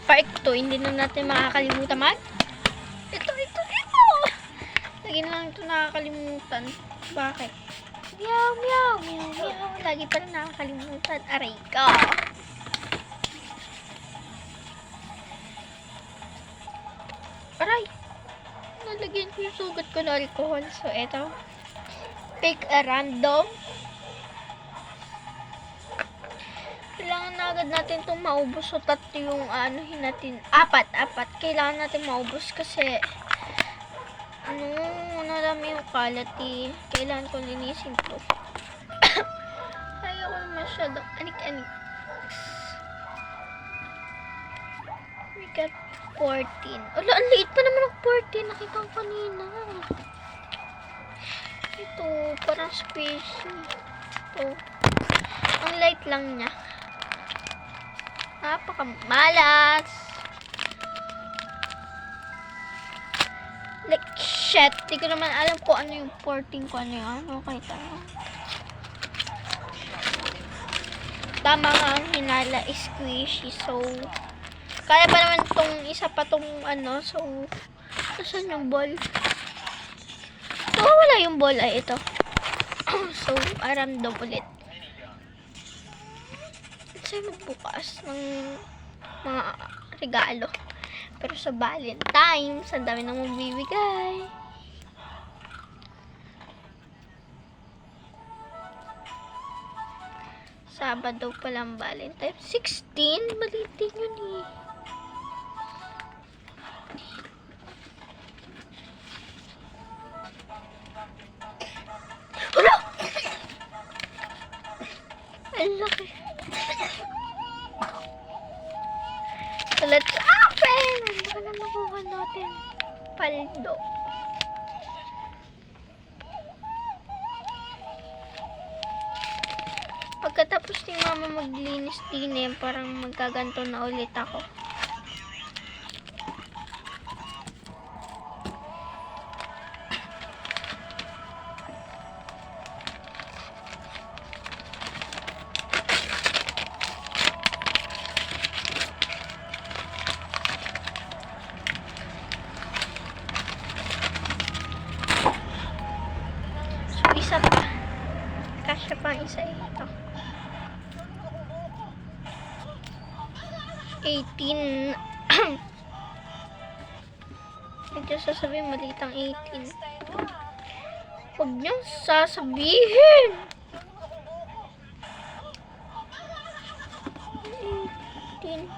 part 2, hindi na natin makakalimutan ito. Lagi na lang ito nakakalimutan. Bakit? Meow, meow, meow, meow. Lagi pa rin nakakalimutan. Aray ka. Aray. Nalagyan ko yung sugat ko na alcohol. So, eto. Pick a random. Kailangan na agad natin itong maubos. So, tatlo yung anuhin natin. Apat. Kailangan natin maubos kasi marami yung kalat eh. Kailangan ko linisin to. Ayaw ko masyadong anik-anik. We got 14. Ala, ang liit pa naman ng 14. Nakita ko kanina. Ito, parang squishy. Ito. Ang light lang niya. Napakamalas. Like, shit. Di ko naman alam kung ano yung 14 ko. Ano yung okay, tama nga ang hinala is squishy. So, kaya pa naman itong isa pa itong ano. So, saan yung ball? So, wala yung ball ay ito. So, random ulit. Sa'yo magbukas ng mga regalo. Pero sa Valentine's, ang dami nang magbibigay. Sabado pa lang Valentine's. 16? Malitin yun eh. Hala! Ang laki. So, let's open! Ano ka na nakuha natin? Paldo. Pagkatapos ni mama maglinis din eh, parang magkaganto na ulit ako. Isa pa. Kasya pa ang isa ito. 18. Medyo sasabihin maliit ang 18. Huwag niyong sasabihin. 18.